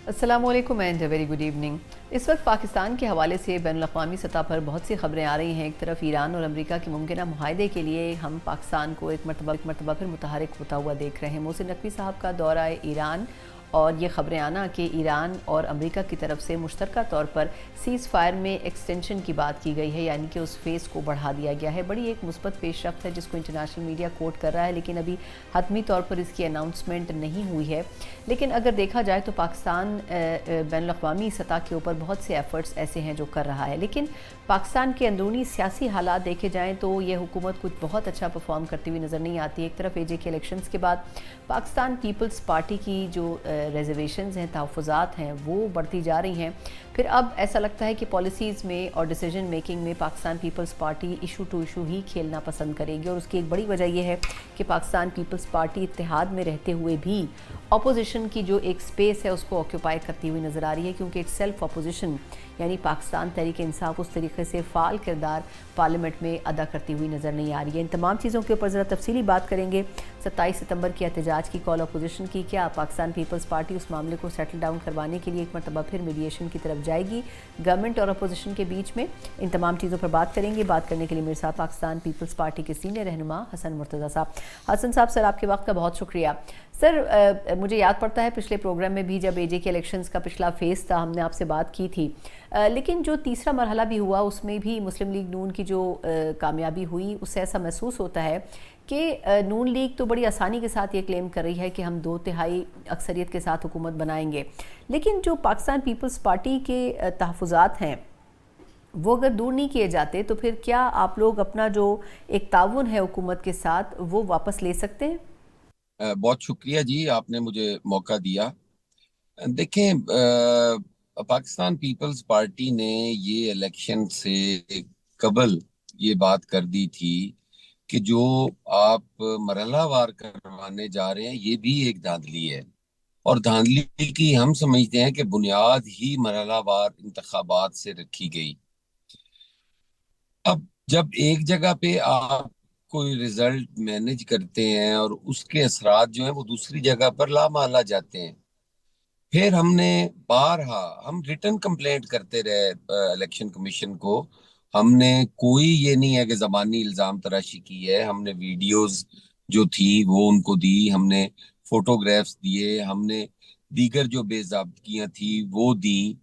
अस्सलामुअलैकुम and very good evening. इस वक्त पाकिस्तान के हवाले से बैनुल-अक़वामी सतह पर बहुत सी खबरें आ रही हैं। एक तरफ ईरान और अमेरिका के मुमकिन मुआहदे के लिए हम पाकिस्तान को एक मरतबा फिर मुतहरिक होता हुआ देख रहे हैं। मोहसिन नकवी साहब का दौरा ईरान और ये खबरें आना कि ईरान और अमेरिका की तरफ से मुश्तरका तौर पर सीज़ फायर में एक्सटेंशन की बात की गई है, यानी कि उस फेज़ को बढ़ा दिया गया है। बड़ी एक मुस्बत पेशरफ्त है जिसको इंटरनेशनल मीडिया कोट कर रहा है, लेकिन अभी हतमी तौर पर इसकी अनाउंसमेंट नहीं हुई है। लेकिन अगर देखा जाए तो पाकिस्तान बैनुल-अक़वामी सतह के ऊपर बहुत से एफ़र्ट्स ऐसे हैं जो कर रहा है, लेकिन पाकिस्तान के अंदरूनी सियासी हालात देखे जाएँ तो ये हुकूमत कुछ बहुत अच्छा परफॉर्म करती हुई नज़र नहीं आती। एक तरफ AJ के इलेक्शंस के बाद पाकिस्तान पीपल्स पार्टी की जो रिजर्वेशंस हैं, तहफ़्फ़ुज़ात हैं, वो बढ़ती जा रही हैं। फिर अब ऐसा लगता है कि पॉलिसीज़ में और डिसीजन मेकिंग में Pakistan Peoples Party issue to issue ही खेलना पसंद करेगी, और उसकी एक बड़ी वजह यह है कि पाकिस्तान पीपल्स पार्टी इत्तेहाद में रहते हुए भी अपोजिशन की जो एक स्पेस है उसको ऑक्यूपाई करती हुई नज़र आ रही है, क्योंकि इट्स सेल्फ अपोजिशन यानी पाकिस्तान तहरीक इंसाफ उस तरीके से फ़ाल किरदार पार्लियामेंट में अदा करती हुई नज़र नहीं आ रही है। इन तमाम चीज़ों के ऊपर ज़रा तफसीली बात करेंगे। 27 सितंबर की एहतजाज की कॉल अपोजिशन की, क्या पाकिस्तान पीपल्स पार्टी उस मामले को सेटल डाउन करवाने के लिए एक मरतबा फिर मीडिएशन की तरफ जाएगी गवर्नमेंट और अपोजिशन के बीच में? इन तमाम चीज़ों पर बात करेंगे। बात करने के लिए मेरे साथ पाकिस्तान पीपल्स पार्टी के सीनियर रहनुमा हसन मुर्तज़ा साहब। हसन साहब, सर आपके वक्त का बहुत शुक्रिया। सर, मुझे याद पड़ता है पिछले प्रोग्राम में भी जब AJ के इलेक्शंस का पिछला फेज़ था हमने आपसे बात की थी, लेकिन जो तीसरा मरहला भी हुआ उसमें भी मुस्लिम लीग नून की जो कामयाबी हुई उससे ऐसा महसूस होता है कि नून लीग तो बड़ी आसानी के साथ ये क्लेम कर रही है कि हम 2/3 अक्सरियत के साथ हुकूमत बनाएंगे, लेकिन जो पाकिस्तान पीपल्स पार्टी के तहफ़्फ़ुज़ात हैं वो अगर दूर नहीं किए जाते तो फिर क्या आप लोग अपना जो एक ताउन है हुकूमत के साथ वो वापस ले सकते हैं? बहुत शुक्रिया जी, आपने मुझे मौका दिया। देखें, पाकिस्तान पीपल्स पार्टी ने ये इलेक्शन से कबल ये बात कर दी थी कि जो आप मरहलावार करवाने जा रहे हैं ये भी एक धांधली है, और धांधली की हम समझते हैं कि बुनियाद ही मरहलावार इंतखाबात से रखी गई। अब जब एक जगह पे आप कोई रिजल्ट मैनेज करते हैं और उसके असरात जो है वो दूसरी जगह पर लामाला जाते हैं, फिर हमने बारहा हम रिटर्न कंप्लेंट करते रहे इलेक्शन कमीशन को। हमने कोई ये नहीं है कि जबानी इल्जाम तराशी की है, हमने वीडियोस जो थी वो उनको दी, हमने फोटोग्राफ्स दिए, हमने दीगर जो बेज़ाब्तियां थी वो दी,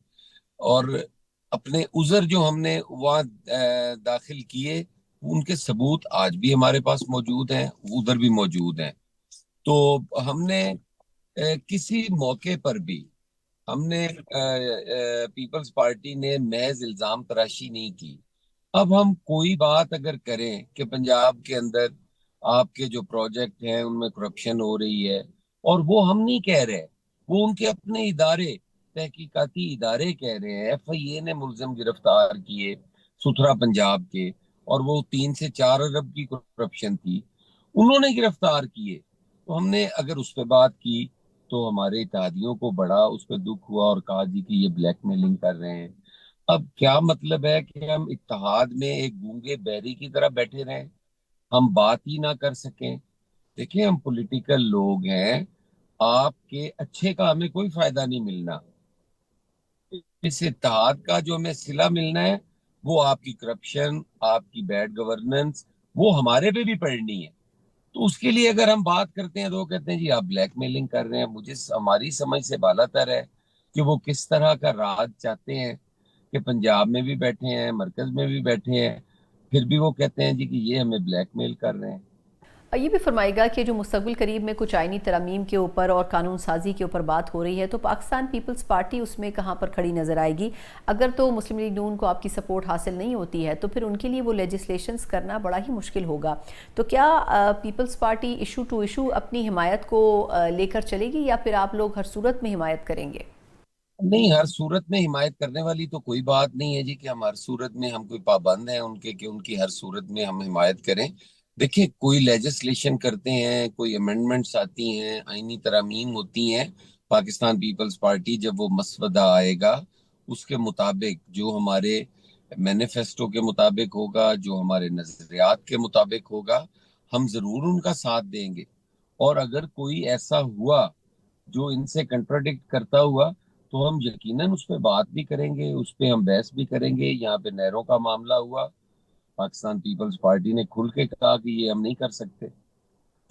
और अपने उज़र जो हमने वहाँ दाखिल किए उनके सबूत आज भी हमारे पास मौजूद हैं, उधर भी मौजूद हैं। तो हमने किसी मौके पर भी हमने पीपल्स पार्टी ने महज इल्जाम तराशी नहीं की। अब हम कोई बात अगर करें कि पंजाब के अंदर आपके जो प्रोजेक्ट हैं उनमें करप्शन हो रही है, और वो हम नहीं कह रहे, वो उनके अपने इदारे, तहकीकाती इदारे कह रहे हैं। FIA ने मुलजिम गिरफ्तार किए सुथरा पंजाब के, और वो 3 से 4 अरब की करप्शन थी, उन्होंने गिरफ्तार किए। तो हमने अगर उस पर बात की तो हमारे इत्तेहादियों को बड़ा उस पर दुख हुआ और कहा जी कि ये ब्लैकमेलिंग कर रहे हैं। अब क्या मतलब है कि हम इत्तेहाद में एक गूंगे बहरी की तरह बैठे रहें, हम बात ही ना कर सकें? देखिए, हम पॉलिटिकल लोग हैं, आपके अच्छे का हमें कोई फायदा नहीं मिलना। इस इत्तेहाद का जो हमें सिला मिलना है वो आपकी करप्शन, आपकी बैड गवर्नेंस, वो हमारे पे भी पड़नी है। तो उसके लिए अगर हम बात करते हैं तो वो कहते हैं जी आप ब्लैकमेलिंग कर रहे हैं। हमारी समझ से बालातर है कि वो किस तरह का राज चाहते हैं, कि पंजाब में भी बैठे हैं, मरकज में भी बैठे हैं, फिर भी वो कहते हैं जी कि ये हमें ब्लैकमेल कर रहे हैं। ये भी फरमाएगा कि जो मुस्तक़बिल करीब में कुछ आइनी तरमीम के ऊपर और कानून साजी के ऊपर बात हो रही है, तो पाकिस्तान पीपल्स पार्टी उसमें कहाँ पर खड़ी नज़र आएगी? अगर तो मुस्लिम लीग नून को आपकी सपोर्ट हासिल नहीं होती है तो फिर उनके लिए वो लेजिस्लेशंस करना बड़ा ही मुश्किल होगा। तो क्या Peoples Party issue to issue अपनी हिमायत को लेकर चलेगी, या फिर आप लोग हर सूरत में हिमायत करेंगे? नहीं, हर सूरत में हिमायत करने वाली तो कोई बात नहीं है जी कि हम हर सूरत में, हम कोई पाबंद हैं उनके कि उनकी हर सूरत में हम हिमायत करें। देखिए, कोई लेजिस्लेशन करते हैं, कोई अमेंडमेंट्स आती हैं, आईनी तरमीम होती हैं, पाकिस्तान पीपल्स पार्टी जब वो मसवदा आएगा उसके मुताबिक, जो हमारे मैनिफेस्टो के मुताबिक होगा, जो हमारे नजरियात के मुताबिक होगा, हम जरूर उनका साथ देंगे। और अगर कोई ऐसा हुआ जो इनसे कंट्राडिक्ट करता हुआ, तो हम यकीनन उस पर बात भी करेंगे, उस पर हम बहस भी करेंगे। यहाँ पे नहरों का मामला हुआ, पाकिस्तान पीपल्स पार्टी ने खुल के कहा कि ये हम नहीं कर सकते।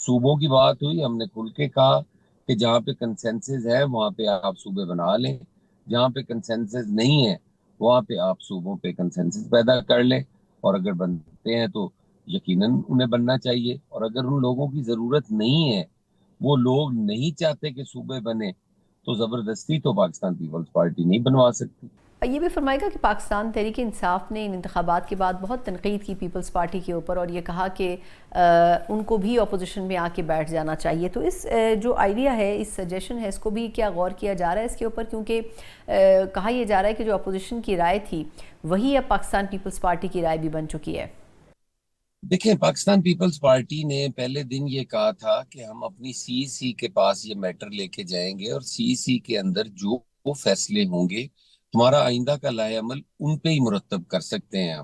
सूबों की बात हुई, हमने खुल के कहा कि जहाँ पे कंसेंसस है वहाँ पे आप सूबे बना लें, जहाँ पे कंसेंसस नहीं है वहाँ पे आप सूबों पे कंसेंसस पैदा कर लें। और अगर बनते हैं तो यकीनन उन्हें बनना चाहिए, और अगर उन लोगों की ज़रूरत नहीं है, वो लोग नहीं चाहते कि सूबे बने, तो ज़बरदस्ती तो पाकिस्तान पीपल्स पार्टी नहीं बनवा सकती। ये भी फरमाएगा कि पाकिस्तान तहरीक इंसाफ ने इन इंतखाबात के बाद बहुत तनकीद की पीपल्स पार्टी के ऊपर और ये कहा कि उनको भी अपोजिशन में आके बैठ जाना चाहिए। तो इस जो आइडिया है, इस सजेशन है, इसको भी क्या गौर किया जा रहा है इसके ऊपर? क्योंकि कहा यह जा रहा है कि जो अपोजिशन की राय थी वही अब पाकिस्तान पीपल्स पार्टी की राय भी बन चुकी है। देखिए, पाकिस्तान पीपल्स पार्टी ने पहले दिन ये कहा था कि हम अपनी सीईसी के पास ये मैटर लेके जाएंगे, और सीईसी के अंदर जो वो फैसले होंगे हमारा आइंदा का लाएअमल उन पे ही मुरतब कर सकते हैं।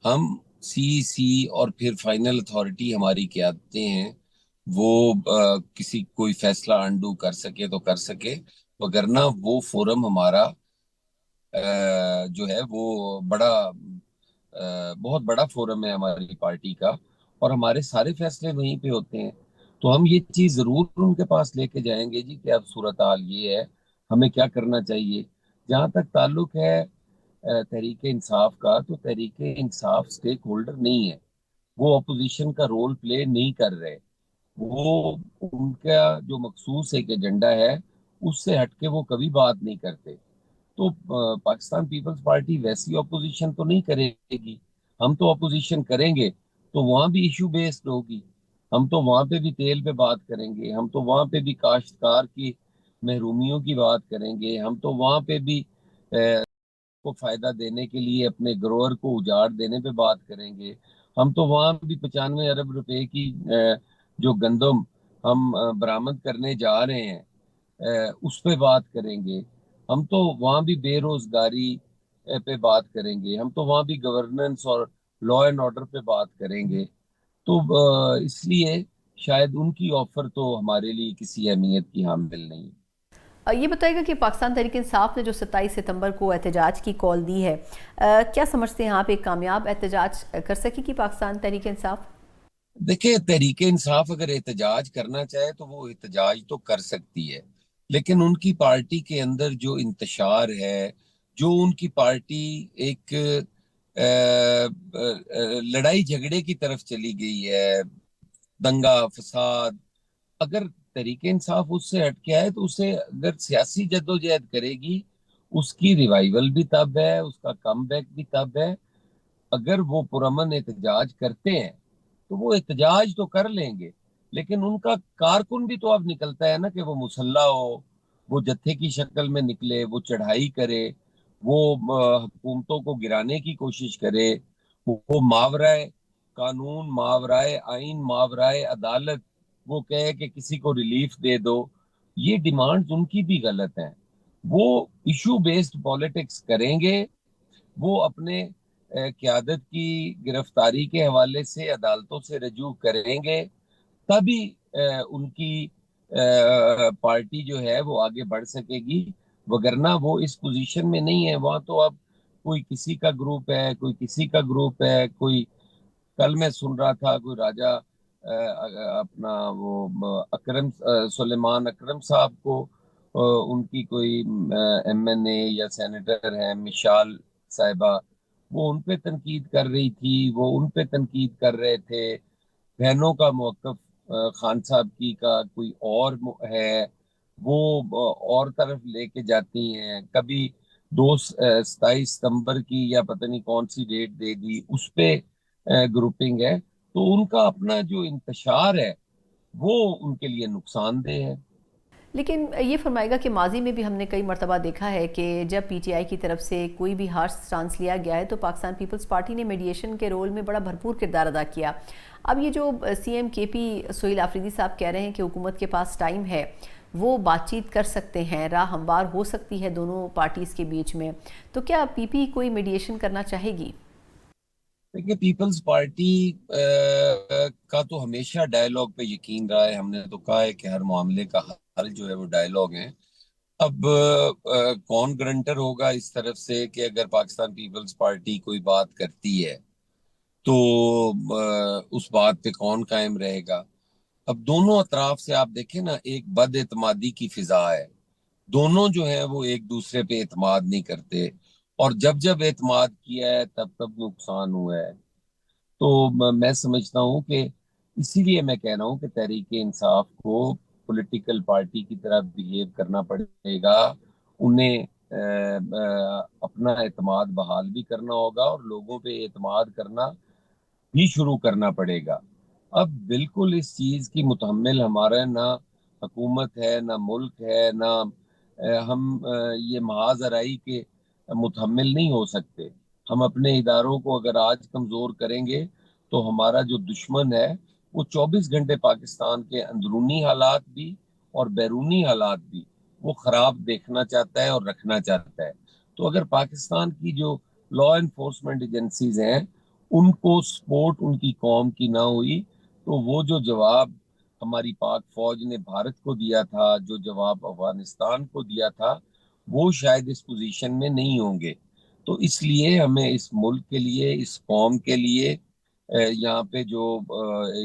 हम सीईसी और फिर फाइनल अथॉरिटी हमारी क़यादतें हैं, वो किसी कोई फैसला अंडू कर सके तो कर सके, वगरना वो फोरम हमारा जो है वो बहुत बड़ा फोरम है हमारी पार्टी का, और हमारे सारे फैसले वहीं पे होते हैं। तो हम ये चीज जरूर उनके पास लेके जाएंगे जी कि अब सूरत हाल ये है, हमें क्या करना चाहिए। जहां तक ताल्लुक है तहरीक इंसाफ का, तो तहरीक इंसाफ स्टेक होल्डर नहीं है, वो अपोजिशन का रोल प्ले नहीं कर रहे। वो उनका जो मखसूस एक एजेंडा है उससे हटके वो कभी बात नहीं करते। तो पाकिस्तान पीपल्स पार्टी वैसी ऑपोजिशन तो नहीं करेगी। हम तो ऑपोजिशन करेंगे तो वहां भी इशू बेस्ड होगी। हम तो वहां पे भी तेल पे बात करेंगे, हम तो वहां पे भी काश्तकार की महरूमियों की बात करेंगे, हम तो वहां पे भी को फायदा देने के लिए अपने ग्रोअर को उजाड़ देने पे बात करेंगे। हम तो वहां भी 95 अरब रुपए की जो गंदम हम बरामद करने जा रहे हैं उस पे बात करेंगे। हम तो वहाँ भी बेरोजगारी पे बात करेंगे, हम तो वहाँ भी गवर्नेंस और लॉ एंड ऑर्डर पे बात करेंगे। तो इसलिए शायद उनकी ऑफर तो हमारे लिए किसी अहमियत की हामिल नहीं। ये बताएगा कि पाकिस्तान तहरीक इंसाफ ने जो 27 सितंबर को एहतजाज की कॉल दी है, क्या समझते हैं आप एक कामयाब एहतजाज कर सकेगी पाकिस्तान तहरीक इंसाफ? देखिए, तहरीक इंसाफ अगर एहतजाज करना चाहे तो वो एहतजाज तो कर सकती है, लेकिन उनकी पार्टी के अंदर जो इंतशार है, जो उनकी पार्टी एक लड़ाई झगड़े की तरफ चली गई है, दंगा फसाद, अगर तहरीक इंसाफ उससे हट के आए तो उसे अगर सियासी जद्दोजहद करेगी, उसकी रिवाइवल भी तब है, उसका कम बैक भी तब है। अगर वो पुरअमन एहतजाज करते हैं तो वो एहतजाज तो कर लेंगे, लेकिन उनका कारकुन भी तो अब निकलता है ना कि वो मुसल्ला हो, वो जत्थे की शक्ल में निकले, वो चढ़ाई करे, वो हुकूमतों को गिराने की कोशिश करे, वो मावराए कानून, मावराए आइन, मावराए अदालत वो कहे कि किसी को रिलीफ दे दो। ये डिमांड्स उनकी भी गलत हैं। वो इशू बेस्ड पॉलिटिक्स करेंगे, वो अपने क्यादत की गिरफ्तारी के हवाले से अदालतों से रजू करेंगे, तभी उनकी पार्टी जो है वो आगे बढ़ सकेगी। वगरना वो इस पोजीशन में नहीं है। वहां तो अब कोई किसी का ग्रुप है, कोई किसी का ग्रुप है, कोई कल मैं सुन रहा था कोई राजा अपना वो सुलेमान अकरम साहब को उनकी कोई एमएनए या सेनेटर है मिशाल साहिबा, वो उन पे तनकीद कर रही थी, वो उन पे तनकीद कर रहे थे। बहनों का मौकफ खान साहब की का कोई और है, वो और तरफ लेके जाती हैं। कभी 27 सितंबर की या पता नहीं कौन सी डेट दे दी उस पे ग्रुपिंग है। तो उनका अपना जो इंतशार है वो उनके लिए नुकसानदेह है। लेकिन ये फरमाएगा कि माजी में भी हमने कई मरतबा देखा है कि जब पीटीआई की तरफ से कोई भी हार्श स्टांस लिया गया है तो पाकिस्तान पीपल्स पार्टी ने मीडिएशन के रोल में बड़ा भरपूर किरदार अदा किया। अब ये जो सीएम केपी सोहेल आफरीदी साहब कह रहे हैं कि हुकूमत के पास टाइम है, वो बातचीत कर सकते हैं, राह हमवार हो सकती है दोनों पार्टीज़ के बीच में, तो क्या पीपी कोई मीडिएशन करना चाहेगी? देखिए, पीपल्स पार्टी का तो हमेशा डायलॉग पे यकीन रहा है। हमने तो कहा है कि हर मामले का हल जो है वो डायलॉग है। अब कौन ग्रंटर होगा इस तरफ से कि अगर पाकिस्तान पीपल्स पार्टी कोई बात करती है तो उस बात पे कौन कायम रहेगा। अब दोनों अतराफ से आप देखें ना, एक बदएतमादी की फिजा है। दोनों जो है वो एक दूसरे पे एतमाद नहीं करते, और जब जब एतमाद किया है तब तब नुकसान हुआ है। तो मैं समझता हूँ कि इसीलिए मैं कह रहा हूँ कि तहरीक इंसाफ को पॉलिटिकल पार्टी की तरह बिहेव करना पड़ेगा। उन्हें अपना एतमाद बहाल भी करना होगा और लोगों पे एतमाद करना भी शुरू करना पड़ेगा। अब बिल्कुल इस चीज की मुतहम्मिल हमारा ना हुकूमत है, ना मुल्क है, ना हम ये महाजराई के मुतहम्मिल नहीं हो सकते। हम अपने इदारों को अगर आज कमजोर करेंगे तो हमारा जो दुश्मन है वो 24 घंटे पाकिस्तान के अंदरूनी हालात भी और बैरूनी हालात भी वो खराब देखना चाहता है और रखना चाहता है। तो अगर पाकिस्तान की जो लॉ इन्फोर्समेंट एजेंसीज हैं उनको सपोर्ट उनकी कौम की ना हुई, तो वो जो जवाब हमारी पाक फौज ने भारत को दिया था, जो जवाब अफगानिस्तान को दिया था, वो शायद इस पोजीशन में नहीं होंगे। तो इसलिए हमें इस मुल्क के लिए, इस कौम के लिए यहाँ पे जो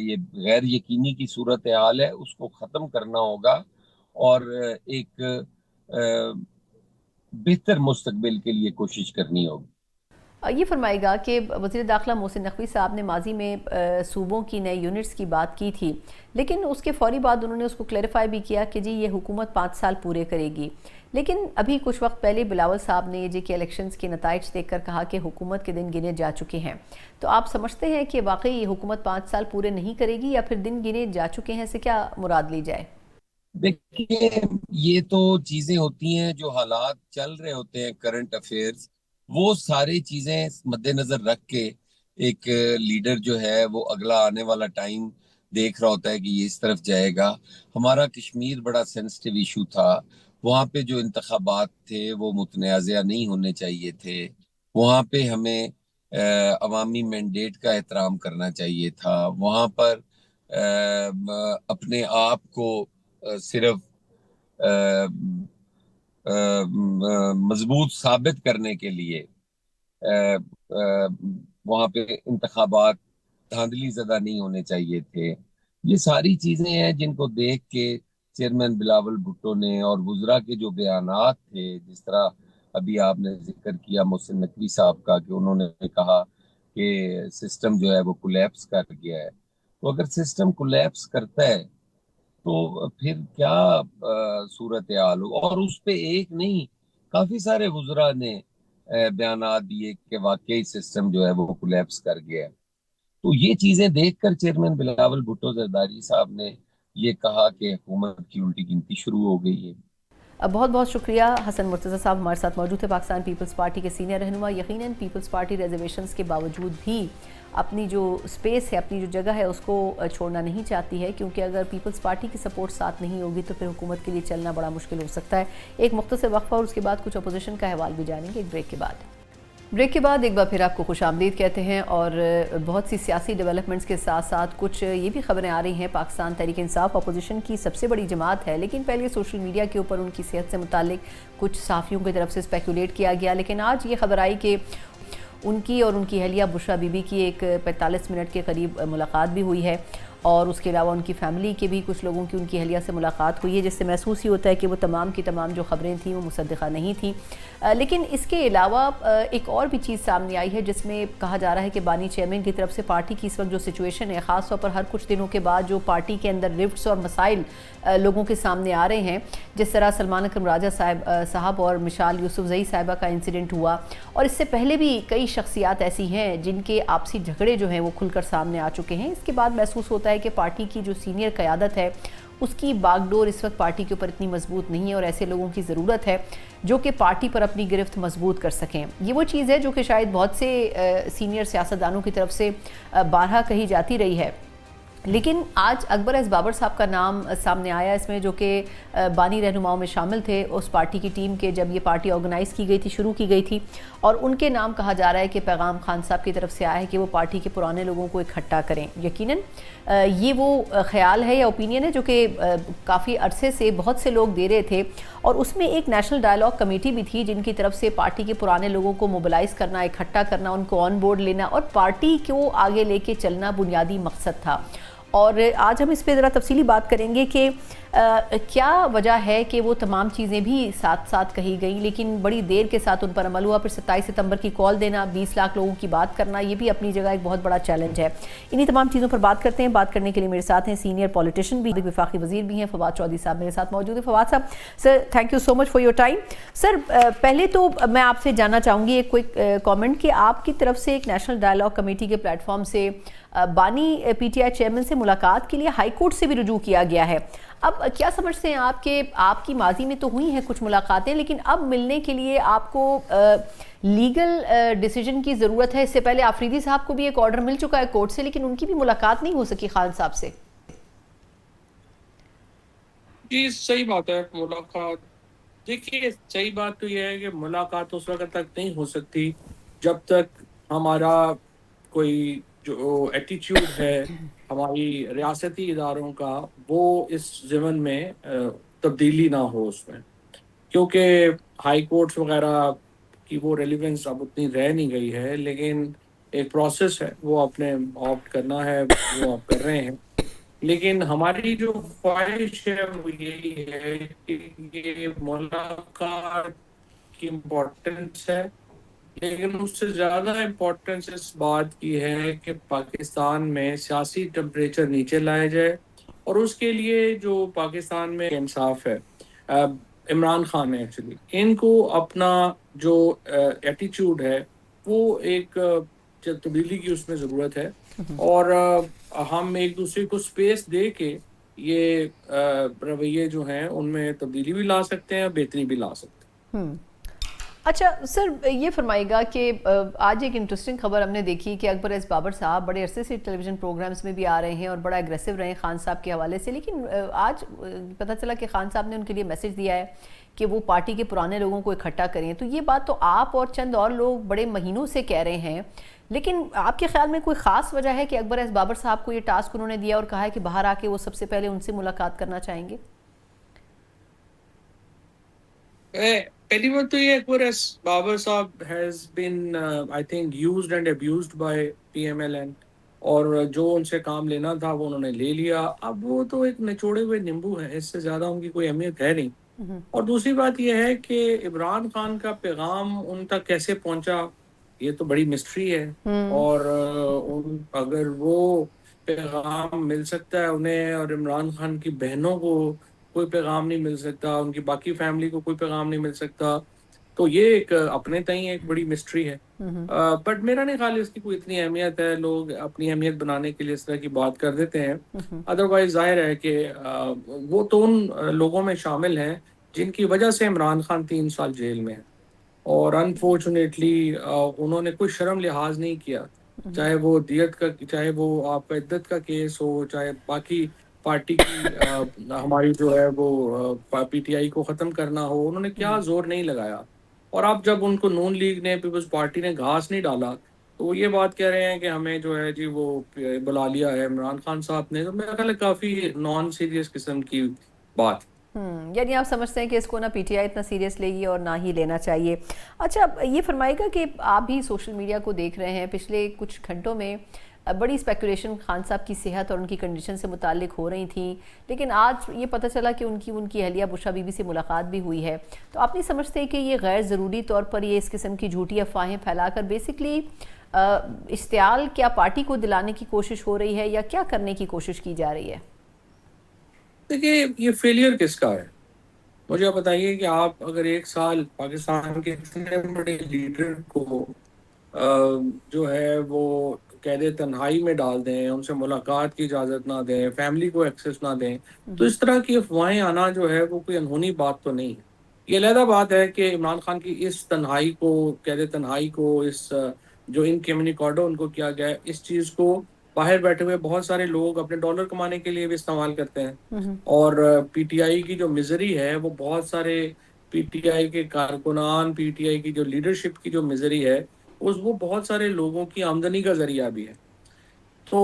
ये गैर यकीनी की सूरत हाल है उसको ख़त्म करना होगा, और एक बेहतर मुस्तकबिल के लिए कोशिश करनी होगी। ये फरमाएगा कि वज़ीर दाखिला मोहसिन नकवी साहब ने माजी में सूबों की नए यूनिट्स की बात की थी, लेकिन उसके फौरी बाद उन्होंने उसको क्लैरिफाई भी किया कि जी ये हुकूमत 5 साल पूरे करेगी। लेकिन अभी कुछ वक्त पहले बिलावल साहब ने जे के इलेक्शंस के नताइज देखकर कहा कि हुकूमत के दिन गिने जा चुके हैं। तो आप समझते हैं कि वाकई ये हुकूमत 5 साल पूरे नहीं करेगी या फिर दिन गिने जा चुके हैं से क्या मुराद ली जाए? देखिए, ये तो चीजें होती हैं, जो हालात चल रहे होते हैं, करंट अफेयर्स, वो सारी चीजें मद्देनजर रख के एक लीडर जो है वो अगला आने वाला टाइम देख रहा होता है कि ये इस तरफ जाएगा। हमारा कश्मीर बड़ा सेंसिटिव इशू था। वहाँ पे जो इंतखाबात थे वो मुतनाज़ा नहीं होने चाहिए थे। वहाँ पे हमें अवामी मैंडेट का एहतराम करना चाहिए था। वहाँ पर अपने आप को सिर्फ मजबूत साबित करने के लिए वहां पे इंतखाबात धांधली ज़दा नहीं होने चाहिए थे। ये सारी चीजें हैं जिनको देख के चेयरमैन बिलावल भुट्टो ने और वुज़रा के जो बयानात थे, जिस तरह अभी आपने जिक्र किया मोहसिन नकवी साहब का कि उन्होंने कहा कि सिस्टम जो है वो कोलैप्स कर गया है। तो अगर सिस्टम कोलैप्स करता है तो फिर क्या सूरत हाल हो। और उस पे एक नहीं, काफी सारे वुज़रा ने बयानात दिए कि वाकई सिस्टम जो है वो कोलैप्स कर गया है। तो ये चीजें देखकर चेयरमैन बिलावल भुट्टो जरदारी साहब ने ये कहा कि हुकूमत की उल्टी गिनती शुरू हो गई है। बहुत बहुत शुक्रिया। हसन मुर्तज़ा साहब हमारे साथ मौजूद है, पाकिस्तान पीपल्स पार्टी के सीनियर रहनुमा। यकीनन पीपल्स पार्टी रिजर्वेशंस के बावजूद भी अपनी जो स्पेस है, अपनी जो जगह है, उसको छोड़ना नहीं चाहती है, क्योंकि अगर पीपल्स पार्टी की सपोर्ट साथ नहीं होगी तो फिर हुकूमत के लिए चलना बड़ा मुश्किल हो सकता है। एक मुख्तसर वक्फा और उसके बाद कुछ अपोजिशन का अहवाल भी जानेंगे एक ब्रेक के बाद एक बार फिर आपको खुशामदीद कहते हैं। और बहुत सी सियासी डेवलपमेंट्स के साथ साथ कुछ ये भी खबरें आ रही हैं, पाकिस्तान तहरीक इंसाफ अपोजिशन की सबसे बड़ी जमात है, लेकिन पहले सोशल मीडिया के ऊपर उनकी सेहत से मुतालिक कुछ साफ़ियों की तरफ से स्पेकुलेट किया गया, लेकिन आज ये खबर आई कि उनकी और उनकी अहलिया बुशरा बीबी की एक 45 मिनट के करीब मुलाकात भी हुई है, और उसके अलावा उनकी फैमिली के भी कुछ लोगों की उनकी अहलिया से मुलाकात हुई है, जिससे महसूस ही होता है कि वो तमाम की तमाम जो खबरें थीं वो मुसद्दिक़ा नहीं थी। लेकिन इसके अलावा एक और भी चीज़ सामने आई है, जिसमें कहा जा रहा है कि बानी चेयरमैन की तरफ से पार्टी की इस वक्त जो सिचुएशन है, ख़ास तौर पर हर कुछ दिनों के बाद जो पार्टी के अंदर रिफ्ट्स और मसाइल लोगों के सामने आ रहे हैं, जिस तरह सलमान अकरम राजा साहब और मिशाल यूसुफजई साहिबा का इंसिडेंट हुआ, और इससे पहले भी कई शख्सियात ऐसी हैं जिनके आपसी झगड़े जो हैं वो खुलकर सामने आ चुके हैं। इसके बाद महसूस होता है कि पार्टी की जो सीनियर क़यादत है उसकी बागडोर इस वक्त पार्टी के ऊपर इतनी मजबूत नहीं है, और ऐसे लोगों की ज़रूरत है जो कि पार्टी पर अपनी गिरफ्त मजबूत कर सकें। ये वो चीज़ है जो कि शायद बहुत से सीनियर सियासतदानों की तरफ से बारहा कही जाती रही है, लेकिन आज अकबर एस बाबर साहब का नाम सामने आया इसमें, जो कि बानी रहनुमाओं में शामिल थे उस पार्टी की टीम के, जब ये पार्टी ऑर्गेनाइज़ की गई थी, शुरू की गई थी, और उनके नाम कहा जा रहा है कि पैगाम खान साहब की तरफ से आया है कि वो पार्टी के पुराने लोगों को इकट्ठा करें। यकीनन ये वो ख्याल है या ओपिनियन है जो कि काफ़ी अरसे से बहुत से लोग दे रहे थे, और उसमें एक नेशनल डायलॉग कमेटी भी थी जिनकी तरफ से पार्टी के पुराने लोगों को मोबिलाइज़ करना, इकट्ठा करना, उनको ऑन बोर्ड लेना और पार्टी को आगे लेके चलना बुनियादी मकसद था। और आज हम इस पे ज़रा तफसीली बात करेंगे कि क्या वजह है कि वो तमाम चीज़ें भी साथ साथ कही गई लेकिन बड़ी देर के साथ उन पर अमल हुआ। फिर 27 सितंबर की कॉल देना, 20 लाख लोगों की बात करना, ये भी अपनी जगह एक बहुत बड़ा चैलेंज है। इन्हीं तमाम चीज़ों पर बात करते हैं। बात करने के लिए मेरे साथ हैं सीनियर पॉलिटिशियन भी, वफाकी वजीर भी हैं, फवाद चौधरी साहब मेरे साथ मौजूद है। फवाद साहब, sir thank you so much for your time. Sir पहले तो मैं आपसे जानना चाहूँगी एक क्विक कॉमेंट कि आपकी तरफ से एक नेशनल डायलॉग कमेटी के प्लेटफॉर्म से बानी पीटीआई चेयरमैन से मुलाकात के लिए हाई कोर्ट से भी रुजू किया गया है। अब क्या समझते हैं आप कि आपकी माजी में तो हुई हैं कुछ मुलाकातें, लेकिन अब मिलने के लिए आपको लीगल डिसीजन की ज़रूरत है? इससे पहले आफरीदी साहब को भी एक ऑर्डर मिल चुका है कोर्ट से, लेकिन उनकी भी मुलाकात नहीं हो सकी खान साहब से। जी सही बात है। मुलाकात, देखिए सही बात तो यह है कि मुलाकात उस वक्त तक नहीं हो सकती जब तक हमारा कोई जो एटीट्यूड है हमारी रियासती इदारों का, वो इस ज़िमन में तब्दीली ना हो उसमें, क्योंकि हाई कोर्ट्स वगैरह की वो रेलिवेंस अब उतनी रह नहीं गई है। लेकिन एक प्रोसेस है, वो आपने ऑप्ट करना है, वो आप कर रहे हैं। लेकिन हमारी जो ख्वाहिश है वो यही है कि ये मुलाकात की इम्पोर्टेंस है, लेकिन उससे ज़्यादा इम्पोर्टेंस इस बात की है कि पाकिस्तान में सियासी टेम्परेचर नीचे लाया जाए, और उसके लिए जो पाकिस्तान में इंसाफ है, इमरान खान है एक्चुअली, इनको अपना जो एटीट्यूड है वो एक तब्दीली की उसमें ज़रूरत है। और हम एक दूसरे को स्पेस दे के ये रवैये जो हैं उनमें तब्दीली भी ला सकते हैं, बेहतरी भी ला सकते हैं। अच्छा सर, ये फरमाइएगा कि आज एक इंटरेस्टिंग खबर हमने देखी कि अकबर एस बाबर साहब बड़े अरसे से टेलीविज़न प्रोग्राम्स में भी आ रहे हैं और बड़ा एग्रेसिव रहे खान साहब के हवाले से, लेकिन आज पता चला कि खान साहब ने उनके लिए मैसेज दिया है कि वो पार्टी के पुराने लोगों को इकट्ठा करें। तो ये बात तो आप और चंद और लोग बड़े महीनों से कह रहे हैं, लेकिन आपके ख्याल में कोई ख़ास वजह है कि अकबर एस बाबर साहब को ये टास्क उन्होंने दिया और कहा है कि बाहर आके वो सबसे पहले उनसे मुलाकात करना चाहेंगे? पहली बात तो ये, अकबर एस बाबर साहब has been I think used and abused by PMLN, और जो उनसे काम लेना था वो उन्होंने ले लिया। अब वो तो एक निचोड़े हुए नींबू हैं, इससे ज़्यादा उनकी कोई अहमियत है नहीं। और दूसरी बात यह है कि इमरान खान का पैगाम उन तक कैसे पहुंचा, ये तो बड़ी मिस्ट्री है। और अगर वो पैगाम मिल सकता है उन्हें और इमरान खान की बहनों को कोई पैगाम नहीं मिल सकता, उनकी बाकी फैमिली को कोई पैगाम नहीं मिल सकता, तो ये एक अपने तई एक बड़ी मिस्ट्री है। बट मेरा नहीं ख्याल इसकी कोई इतनी अहमियत है, लोग अपनी अहमियत बनाने के लिए इस तरह की बात कर देते हैं। अदरवाइज जाहिर है कि वो तो उन लोगों में शामिल हैं जिनकी वजह से इमरान खान 3 साल जेल में है, और अनफॉर्चुनेटली उन्होंने कोई शर्म लिहाज नहीं किया, चाहे वो दियत का, चाहे वो आपका इद्दत का केस हो, चाहे बाकी पार्टी की हमारी जो है वो पीटीआई को ख़त्म करना हो, उन्होंने क्या जोर नहीं लगाया। और अब जब उनको नून लीग ने, पीपल्स पार्टी ने घास नहीं डाला, तो वो ये बात कह रहे हैं कि हमें जो है जी वो बुला लिया है इमरान खान साहब ने। तो मेरा ख्याल है काफ़ी नॉन सीरियस किस्म की बात। यानी आप समझते हैं कि इसको ना पीटीआई इतना सीरियस लेगी और ना ही लेना चाहिए। अच्छा, ये फरमाइएगा कि आप भी सोशल मीडिया को देख रहे हैं, पिछले कुछ घंटों में बड़ी स्पेकुलेशन खान साहब की सेहत और उनकी कंडीशन से मुतालिक हो रही थी, लेकिन आज ये पता चला कि उनकी अहलिया बुशरा बीबी से मुलाकात भी हुई है। तो आप नहीं समझते कि ये गैर ज़रूरी तौर पर ये इस किस्म की झूठी अफवाहें फैलाकर बेसिकली इश्तियाल क्या पार्टी को दिलाने की कोशिश हो रही है या क्या करने की कोशिश की जा रही है? देखिए, ये फेलियर किसका है? मुझे आप बताइए कि आप अगर 1 साल पाकिस्तान के इतने बड़े लीडर को जो है वो कैद तन्हाई में डाल दें, उनसे मुलाकात की इजाज़त ना दें, फैमिली को एक्सेस ना दें, तो इस तरह की अफवाहें आना जो है वो कोई अनहोनी बात तो नहीं है। ये अलहदा बात है कि इमरान खान की इस तन्हाई को, कैद तन्हाई को, इस जो इनकम्युनिकेटो उनको किया गया है, इस चीज़ को बाहर बैठे हुए बहुत सारे लोग अपने डॉलर कमाने के लिए भी इस्तेमाल करते हैं। और पीटीआई की जो मिजरी है वो बहुत सारे पीटीआई के कारकुनान, पीटीआई की जो लीडरशिप की जो मिजरी है वो बहुत सारे लोगों की आमदनी का जरिया भी है। तो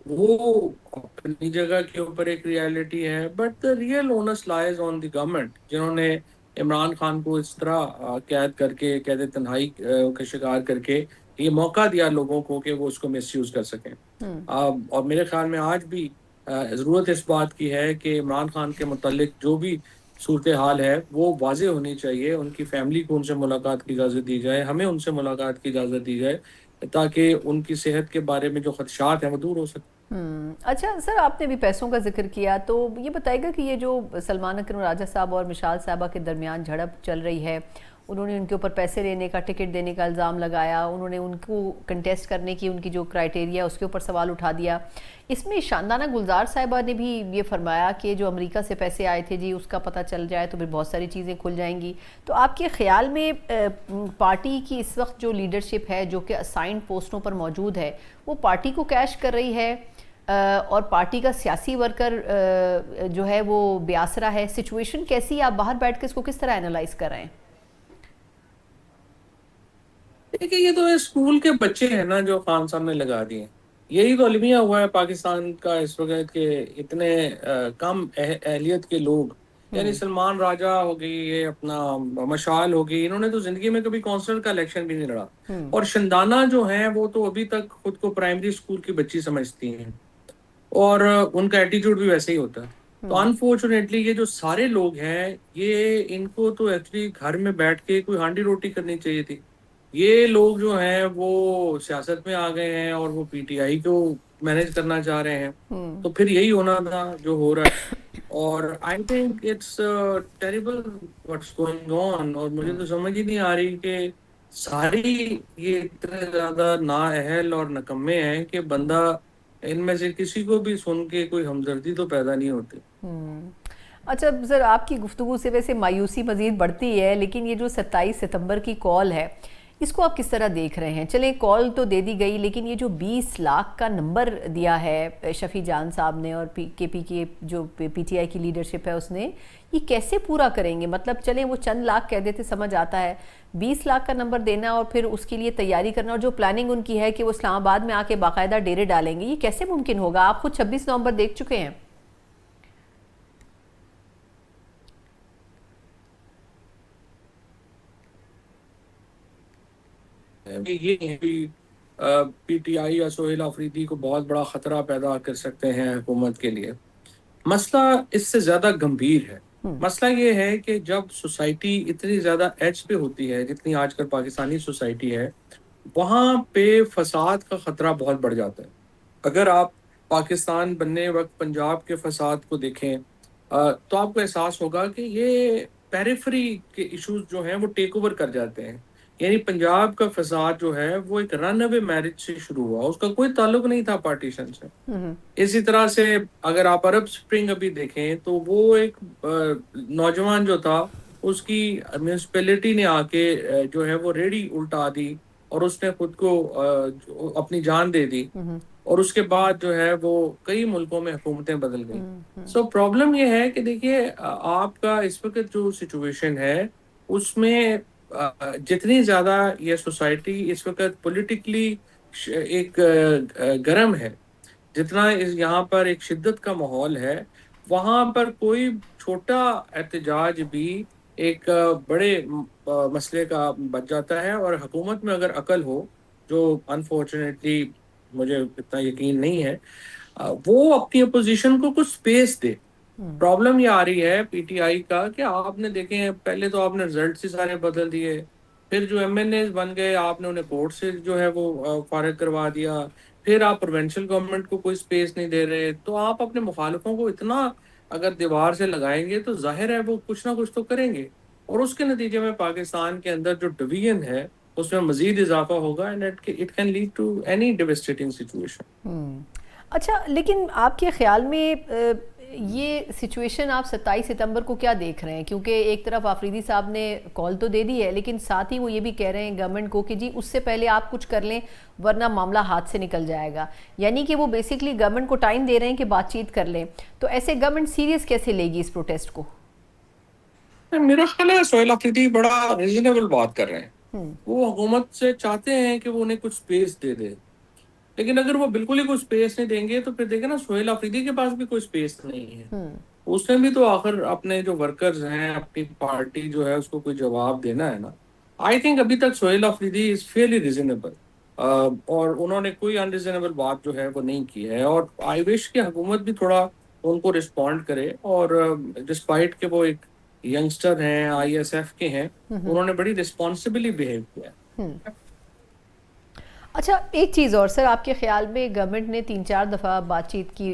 वो अपनी जगह के ऊपर एक रियलिटी है, but the real onus lies on the government, जिन्होंने इमरान खान को इस तरह कैद करके, कैद तन्हाई का शिकार करके ये मौका दिया लोगों को कि वो उसको मिसयूज कर सकें। और मेरे ख्याल में आज भी ज़रूरत इस बात की है कि इमरान खान के मुतालिक जो भी सूरत हाल है वो वाजे होनी चाहिए, उनकी फैमिली को उनसे मुलाकात की इजाज़त दी जाए, हमें उनसे मुलाकात की इजाज़त दी जाए, ताकि उनकी सेहत के बारे में जो खदशात हैं वो दूर हो सके। अच्छा सर, आपने भी पैसों का जिक्र किया, तो ये बताएगा कि ये जो सलमान अकरम राजा साहब और मिशाल साहबा के दरमियान झड़प चल रही है, उन्होंने उनके ऊपर पैसे लेने का, टिकट देने का इल्ज़ाम लगाया, उन्होंने उनको कंटेस्ट करने की उनकी जो क्राइटेरिया उसके ऊपर सवाल उठा दिया। इसमें शानदाना गुलजार साहिबा ने भी ये फरमाया कि जो अमेरिका से पैसे आए थे जी उसका पता चल जाए तो फिर बहुत सारी चीज़ें खुल जाएंगी। तो आपके ख्याल में पार्टी की इस वक्त जो लीडरशिप है जो कि असाइंड पोस्टों पर मौजूद है, वो पार्टी को कैश कर रही है और पार्टी का सियासी वर्कर जो है वो बेआसरा है? सिचुएशन कैसी है? आप बाहर बैठ के इसको किस तरह एनालाइज कर रहे हैं? देखिए, ये तो स्कूल के बच्चे हैं ना जो खान साहब ने लगा दिए। यही तो अलमिया हुआ है पाकिस्तान का इस वक्त के इतने कम अहलियत के लोग, यानी सलमान राजा हो गई, ये अपना मशाल हो गई, इन्होंने तो जिंदगी में कभी काउंसलर का इलेक्शन भी नहीं लड़ा। और शंदाना जो है वो तो अभी तक खुद को प्राइमरी स्कूल की बच्ची समझती हैं, और उनका एटीट्यूड भी वैसे ही होता है। तो अनफॉर्चुनेटली ये जो सारे लोग हैं, ये इनको तो एक्चुअली घर में बैठ के कोई हांडी रोटी करनी चाहिए थी। ये लोग जो हैं वो सियासत में आ गए हैं और वो पीटीआई को मैनेज करना चाह रहे हैं। तो फिर यही होना था जो हो रहा है। और I think it's terrible what's going on. और मुझे तो समझ ही नहीं आ रही कि सारी ये इतने ज्यादा नाअहल और नकम्मे हैं कि बंदा इनमें से किसी को भी सुन के कोई हमदर्दी तो पैदा नहीं होती। अच्छा सर, आपकी गुफ्तगू से वैसे मायूसी मज़ीद बढ़ती है, लेकिन ये जो 27 सितंबर की कॉल है इसको आप किस तरह देख रहे हैं? चलें, कॉल तो दे दी गई, लेकिन ये जो 20 लाख का नंबर दिया है शफी जान साहब ने और पी के जो पीटीआई की लीडरशिप है उसने, ये कैसे पूरा करेंगे? मतलब चलें वो चंद लाख कह देते समझ आता है, 20 लाख का नंबर देना और फिर उसके लिए तैयारी करना, और जो प्लानिंग उनकी है कि वो इस्लामाबाद में आके बाकायदा डेरे डालेंगे, ये कैसे मुमकिन होगा? आप खुद 26 नवंबर देख चुके हैं। ये पीटीआई या सोहेल अफरीदी को बहुत बड़ा खतरा पैदा कर सकते हैं हुकूमत के लिए। मसला इससे ज्यादा गंभीर है। मसला ये है कि जब सोसाइटी इतनी ज्यादा एज पे होती है जितनी आजकल पाकिस्तानी सोसाइटी है, वहां पे फसाद का खतरा बहुत बढ़ जाता है। अगर आप पाकिस्तान बनने वक्त पंजाब के फसाद को देखें, तो आपको एहसास होगा कि ये पेरिफेरी के इश्यूज जो हैं वो टेक ओवर कर जाते हैं। यानी पंजाब का फसाद जो है वो एक रन अवे मैरिज से शुरू हुआ, उसका कोई ताल्लुक नहीं था पार्टीशन से। इसी तरह से अगर आप अरब स्प्रिंग अभी देखें तो वो एक नौजवान जो था, उसकी म्यूनिसिपैलिटी ने आके जो है वो रेडी उल्टा दी और उसने खुद को अपनी जान दे दी। और उसके बाद जो है वो कई मुल्कों में हुकूमतें बदल गई। सो प्रॉब्लम ये है कि देखिए, आपका इस वक्त जो सिचुएशन है उसमें जितनी ज्यादा ये सोसाइटी इस वक्त पॉलिटिकली एक गर्म है, जितना इस यहाँ पर एक शिद्दत का माहौल है, वहां पर कोई छोटा एहतजाज भी एक बड़े मसले का बच जाता है। और हुकूमत में अगर अकल हो, जो अनफॉर्चुनेटली मुझे इतना यकीन नहीं है, वो अपनी अपोजिशन को कुछ स्पेस दे। प्रॉब्लम ये आ रही है पीटीआई का कि आपने देखे, पहले तो आपने रिजल्ट ही सारे बदल दिए, फिर जो एमएनए बन गए आपने उन्हें कोर्ट से जो है वो फारिग करवा दिया, फिर आप प्रोविंशियल गवर्नमेंट को कोई स्पेस नहीं दे रहे। तो आप अपने मुखालिफों को इतना अगर दीवार से लगाएंगे तो जाहिर है वो कुछ ना कुछ तो करेंगे, और उसके नतीजे में पाकिस्तान के अंदर जो डिवीजन है उसमें मजीद इजाफा होगा, and it can lead to any devastating situation. अच्छा, लेकिन आपके ख्याल में ये सिचुएशन आप 27 सितंबर को क्या देख रहे हैं? क्योंकि एक तरफ आफरीदी साहब ने कॉल तो दे दी है, लेकिन साथ ही वो ये भी कह रहे हैं गवर्नमेंट को कि जी उससे पहले आप कुछ कर लें वरना मामला हाथ से निकल जाएगा। यानी कि वो बेसिकली गवर्नमेंट को टाइम दे रहे हैं कि बातचीत कर लें। तो ऐसे गवर्नमेंट सीरियस कैसे लेगी इस प्रोटेस्ट को? मेरा ख्याल है सोहेल अफरीदी बड़ा रीजनेबल बात कर रहे हैं। हम्म। वो हुकूमत से चाहते हैं कि वो उन्हें कुछ स्पेस दे दे, लेकिन अगर वो बिल्कुल ही कुछ स्पेस नहीं देंगे तो फिर देखे ना, सोहेल अफरीदी के पास भी कोई स्पेस नहीं है। हम्म। उसने भी तो आखिर अपने जो वर्कर्स हैं, अपनी पार्टी जो है, उसको कोई जवाब देना है ना। आई थिंक अभी तक Sohail Afridi is fairly reasonable, और उन्होंने कोई अनरिजनेबल बात जो है वो नहीं की है। और आई विश कि हुकूमत भी थोड़ा उनको रिस्पॉन्ड करे। और डिस्पाइट के वो एक यंगस्टर हैं, आईएसएफ के हैं, उन्होंने बड़ी रिस्पॉन्सिबली बिहेव किया है। अच्छा, एक चीज़ और सर, आपके ख्याल में गवर्नमेंट ने 3-4 दफ़ा बातचीत की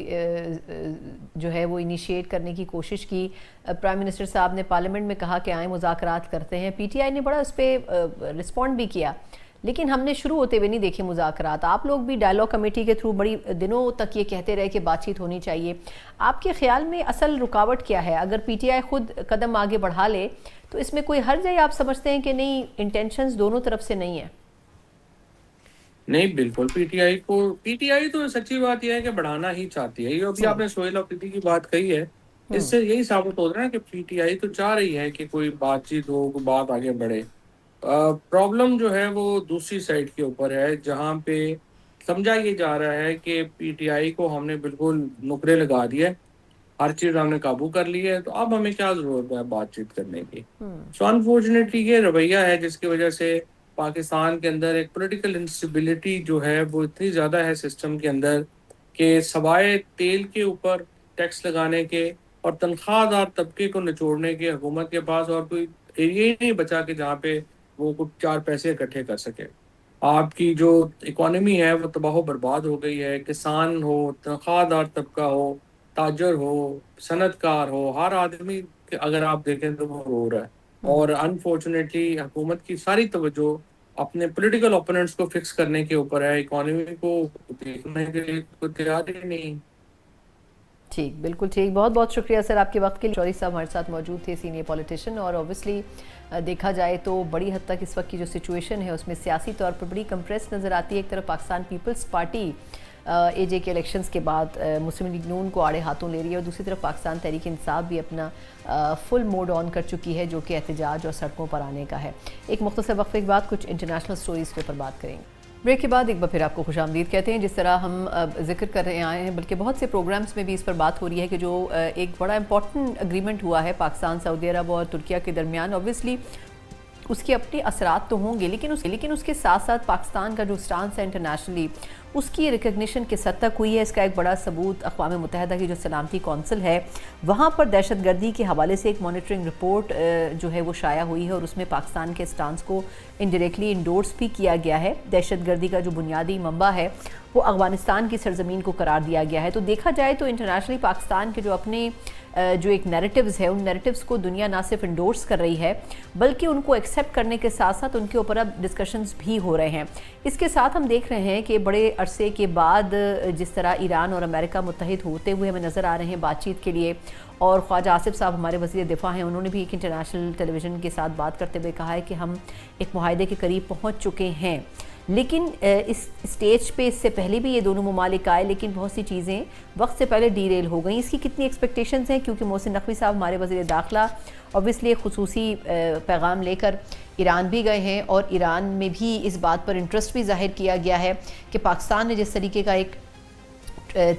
जो है वो इनिशिएट करने की कोशिश की। प्राइम मिनिस्टर साहब ने पार्लियामेंट में कहा कि आए मुज़ाकरात करते हैं। पीटीआई ने बड़ा उस पर रिस्पॉन्ड भी किया, लेकिन हमने शुरू होते हुए नहीं देखे मुज़ाकरात। आप लोग भी डायलॉग कमेटी के थ्रू बड़ी दिनों तक ये कहते रहे कि बातचीत होनी चाहिए। आपके ख्याल में असल रुकावट क्या है? अगर पीटीआई खुद कदम आगे बढ़ा ले तो इसमें कोई हर्ज है, आप समझते हैं कि नहीं, इंटेंशंस दोनों तरफ से नहीं है? नहीं, बिल्कुल पीटीआई तो सच्ची बात यह है कि बढ़ाना ही चाहती है। ये अभी आपने सोहेल अफरीदी की बात कही है, इससे यही साबित हो रहा है कि पीटीआई तो चाह रही है कि कोई बातचीत हो, कोई बात आगे बढ़े। प्रॉब्लम जो है वो दूसरी साइड के ऊपर है, जहाँ पे समझा ये जा रहा है कि पीटीआई को हमने बिल्कुल नुकरे लगा दिए, हर चीज हमने काबू कर ली है, तो अब हमें क्या जरूरत है बातचीत करने की। सो अनफॉर्चुनेटली ये रवैया है जिसकी वजह से पाकिस्तान के अंदर एक पॉलिटिकल इंस्टेबिलिटी जो है वो इतनी ज़्यादा है सिस्टम के अंदर, कि सवाए तेल के ऊपर टैक्स लगाने के और तनख्वाहदार तबके को निचोड़ने के हुकूमत के पास और कोई एरिया ही नहीं बचा कि जहाँ पे वो कुछ 4 पैसे इकट्ठे कर सके। आपकी जो इकोनॉमी है वो तबाह बर्बाद हो गई है। किसान हो, तनख्वाहदार तबका हो, ताजर हो, सनतकार हो, हर आदमी अगर आप देखें तो वो रो रहा है। और अनफॉर्चुनेटली हुकूमत की सारी तवज्जो अपने पॉलिटिकल ओपोनेंट्स को फिक्स करने के ऊपर है, इकोनॉमी को देखने के लिए कोई तैयार ही नहीं। ठीक, बिल्कुल ठीक। बहुत बहुत शुक्रिया सर आपके वक्त के लिए। चौधरी साहब हमारे साथ मौजूद थे, सीनियर पॉलिटिशियन। और ऑब्वियसली देखा जाए तो बड़ी हद तक इस वक्त की जो सिचुएशन है उसमें सियासी तौर पर बड़ी कंप्रेस नज़र आती है। एक तरफ पाकिस्तान पीपल्स पार्टी एजे के इलेक्शंस के बाद मुस्लिम लीग नून को आड़े हाथों ले रही है, और दूसरी तरफ पाकिस्तान तहरीक इंसाफ भी अपना फुल मोड ऑन कर चुकी है, जो कि एहतजाज और सड़कों पर आने का है। एक मुख्तसर वक्फे के बाद कुछ इंटरनेशनल स्टोरीज़ के ऊपर बात करेंगे। ब्रेक के बाद एक बार फिर आपको खुशामदीद कहते हैं। जिस तरह हम जिक्र कर रहे आए हैं, बल्कि बहुत से प्रोग्राम्स में भी इस पर बात हो रही है कि जो एक बड़ा इंपॉर्टेंट एग्रीमेंट हुआ है पाकिस्तान, सऊदी अरब और तुर्किया के दरमियान, ऑब्वियसली उसके अपने असरात तो होंगे, लेकिन उसके साथ साथ पाकिस्तान का जो स्टांस है इंटरनेशनली, उसकी रिकग्निशन किस हद तक हुई है, इसका एक बड़ा सबूत अक़वाम मुत्तहिदा की जो सलामती कौंसिल है, वहाँ पर दहशतगर्दी के हवाले से एक मॉनिटरिंग रिपोर्ट जो है वो शाया हुई है, और उसमें पाकिस्तान के स्टांस को इंडायरेक्टली इंडोर्स भी किया गया है। दहशतगर्दी का जो बुनियादी मंबा है वो अफ़गानिस्तान की सरजमीन को करार दिया गया है। तो देखा जाए तो इंटरनेशनली पाकिस्तान के जो अपने जो एक नैरेटिव्स है, उन नैरेटिव्स को दुनिया ना सिर्फ इंडोर्स कर रही है, बल्कि उनको एक्सेप्ट करने के साथ साथ उनके ऊपर अब डिस्कशंस भी हो रहे हैं। इसके साथ हम देख रहे हैं कि बड़े अरसे के बाद जिस तरह ईरान और अमेरिका मुत्तहिद होते हुए हमें नज़र आ रहे हैं बातचीत के लिए, और ख्वाजा आसिफ साहब हमारे वज़ीर दिफा हैं, उन्होंने भी एक इंटरनेशनल टेलीविज़न के साथ बात करते हुए कहा है कि हम एक मुआहदे के करीब पहुँच चुके हैं। लेकिन इस स्टेज पे इससे पहले भी ये दोनों ममालिक आए, लेकिन बहुत सी चीज़ें वक्त से पहले डीरेल हो गई। इसकी कितनी एक्सपेक्टेशंस हैं? क्योंकि मोहसिन नकवी साहब हमारे वज़ीर दाखिला ऑब्वियसली एक खुसूसी पैगाम लेकर ईरान भी गए हैं, और ईरान में भी इस बात पर इंटरेस्ट भी जाहिर किया गया है कि पाकिस्तान ने जिस तरीके का एक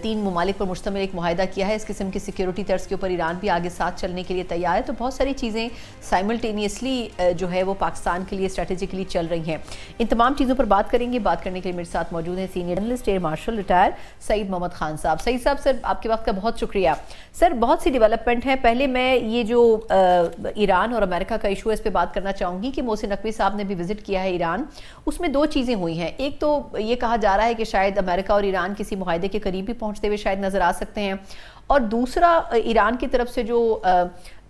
3 ममालिक पर मुश्तमिल एक मुआहदा किया है, इस किस्म की सिक्योरिटी तर्ज के ऊपर ईरान भी आगे साथ चलने के लिए तैयार है। तो बहुत सारी चीज़ें साइमल्टेनियसली जो है वो पाकिस्तान के लिए स्ट्रेटेजिकली चल रही हैं। इन तमाम चीज़ों पर बात करेंगे। बात करने के लिए मेरे साथ मौजूद हैं senior journalist air marshal retired Saeed Mohammad Khan साहब। सईद साहब, सर आपके वक्त का बहुत शुक्रिया। सर, बहुत सी डेवलपमेंट है। पहले मैं ये जो ईरान और अमेरिका का इशू है इस पर बात करना चाहूँगी कि मोहसिन नकवी साहब ने भी विजिट किया है ईरान। उसमें 2 चीज़ें हुई हैं। एक तो ये कहा जा रहा है कि शायद अमेरिका और ईरान किसी मुआहदे के करीब भी पहुँचते हुए शायद नज़र आ सकते हैं, और दूसरा ईरान की तरफ से जो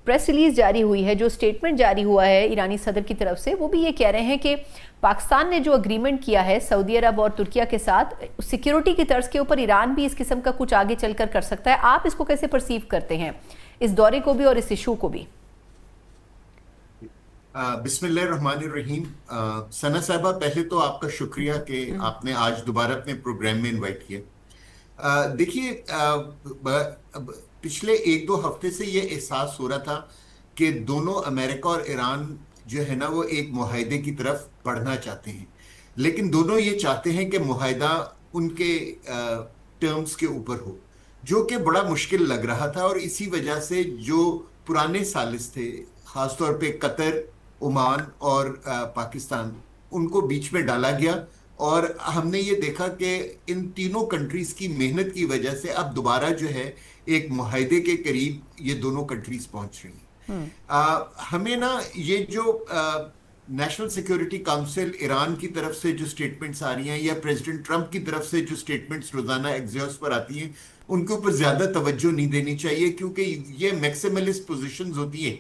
प्रेस रिलीज जारी हुई है, जो स्टेटमेंट जारी हुआ है ईरानी सदर की तरफ से, वो भी ये कह रहे हैं कि पाकिस्तान ने जो अग्रीमेंट किया है सऊदी अरब और तुर्किया के साथ, सिक्योरिटी की तर्ज के ऊपर ईरान भी इस किस्म का कुछ आगे चलकर कर सकता है। आप इसको कैसे परसीव करते हैं, इस दौरे को भी और इस इशू को भी? बिस्मिल्लाहिर्रहमानिर्रहीम। सना साहबा, पहले तो आपका शुक्रिया कि आपने आज दोबारा अपने प्रोग्राम में इनवाइट किया। देखिए, पिछले एक दो हफ्ते से ये एहसास हो रहा था कि दोनों अमेरिका और ईरान जो है ना वो एक मुआहदे की तरफ बढ़ना चाहते हैं, लेकिन दोनों ये चाहते हैं कि मुआहदा उनके टर्म्स के ऊपर हो, जो कि बड़ा मुश्किल लग रहा था। और इसी वजह से जो पुराने सालिस थे, खासतौर पे कतर, ओमान और पाकिस्तान, उनको बीच में डाला गया। और हमने ये देखा कि इन तीनों कंट्रीज की मेहनत की वजह से अब दोबारा जो है एक मुआहदे के करीब ये दोनों कंट्रीज पहुंच रही हैं। हमें ना ये जो नेशनल सिक्योरिटी काउंसिल ईरान की तरफ से जो स्टेटमेंट्स आ रही हैं या प्रेसिडेंट ट्रंप की तरफ से जो स्टेटमेंट्स रोजाना एक्सियोस पर आती हैं, उनके ऊपर ज्यादा तवज्जो नहीं देनी चाहिए, क्योंकि ये मैक्सिमलिस्ट पोजीशंस होती हैं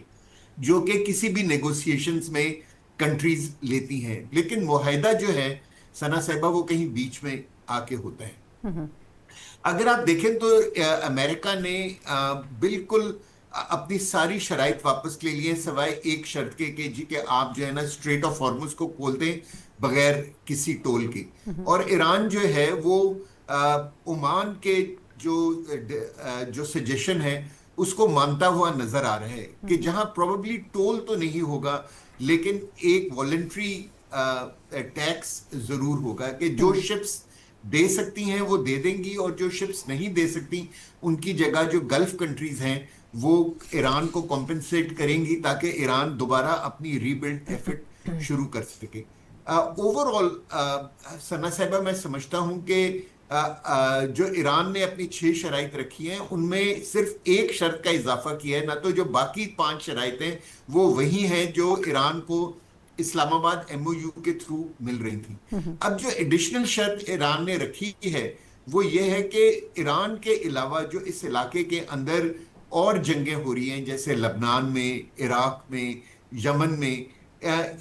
जो कि किसी भी नेगोशिएशंस में कंट्रीज लेती हैं। लेकिन मुआहदा जो है सना साहिबा, वो कहीं बीच में आके होता है। अगर आप देखें तो अमेरिका ने बिल्कुल अपनी सारी शराइत वापस ले लिए, सवाए एक शर्त के कि जी के आप जो है ना स्ट्रेट ऑफ हॉर्मुज को खोल दें बगैर किसी टोल के। और ईरान जो है वो ओमान के जो सजेशन है उसको मानता हुआ नजर आ रहा है कि जहां प्रोबेबली टोल तो नहीं होगा, लेकिन एक वॉलंटरी टैक्स जरूर होगा कि जो शिप्स दे सकती हैं वो दे देंगी, और जो शिप्स नहीं दे सकती उनकी जगह जो गल्फ कंट्रीज हैं वो ईरान को कॉम्पेंसेट करेंगी, ताकि ईरान दोबारा अपनी रीबिल्ड एफर्ट शुरू कर सके। ओवरऑल सना साहिबा, मैं समझता हूं कि जो ईरान ने अपनी 6 शराइत रखी हैं उनमें सिर्फ एक शर्त का इजाफा किया है, ना तो जो बाकी 5 शराइतें वो वही हैं जो ईरान को इस्लामाबाद एमओयू के थ्रू मिल रही थी। अब जो एडिशनल शर्त ईरान ने रखी है वो ये है कि ईरान के अलावा जो इस इलाके के अंदर और जंगें हो रही हैं, जैसे लबनान में, इराक में, यमन में,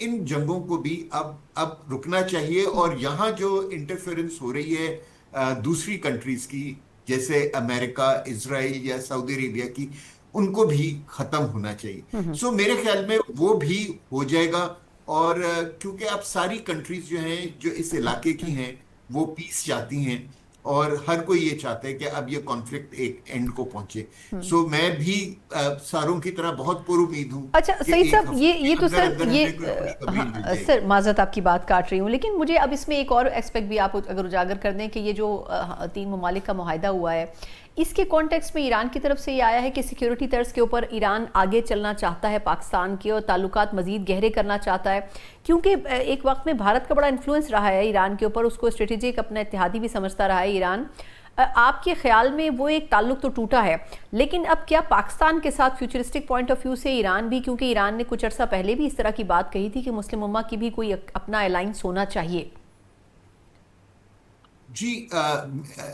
इन जंगों को भी अब रुकना चाहिए। और यहाँ जो इंटरफेरेंस हो रही है दूसरी कंट्रीज की, जैसे अमेरिका, इजराइल या सऊदी अरेबिया की, उनको भी खत्म होना चाहिए। सो मेरे ख्याल में वो भी हो जाएगा। और क्योंकि अब सारी कंट्रीज जो हैं जो इस इलाके की हैं वो पीस चाहती हैं, और हर कोई ये चाहता है कि अब ये कॉन्फ्लिक्ट एक एंड को पहुंचे। सो मैं भी सारों की तरह बहुत पुरुमीद हूँ। अच्छा सईद साहब, ये तो सर ये सर माजरत आपकी बात काट रही हूँ, लेकिन मुझे अब इसमें एक और एस्पेक्ट भी आप अगर उजागर कर दें कि ये जो 3 ममालिक का मुआहदा हुआ है, इसके कॉन्टेक्स्ट में ईरान की तरफ से ये आया है कि सिक्योरिटी तर्ज के ऊपर ईरान आगे चलना चाहता है पाकिस्तान के, और ताल्लुकात मजीद गहरे करना चाहता है, क्योंकि एक वक्त में भारत का बड़ा इन्फ्लुएंस रहा है ईरान के ऊपर, उसको स्ट्रेटेजिक अपना इत्तेहादी भी समझता रहा है ईरान। आपके ख्याल में वो एक ताल्लुक तो टूटा है, लेकिन अब क्या पाकिस्तान के साथ फ्यूचरिस्टिक पॉइंट ऑफ व्यू से ईरान भी, क्योंकि ईरान ने कुछ अर्सा पहले भी इस तरह की बात कही थी कि मुस्लिम उम्मा की भी कोई अपना अलायंस होना चाहिए? जी,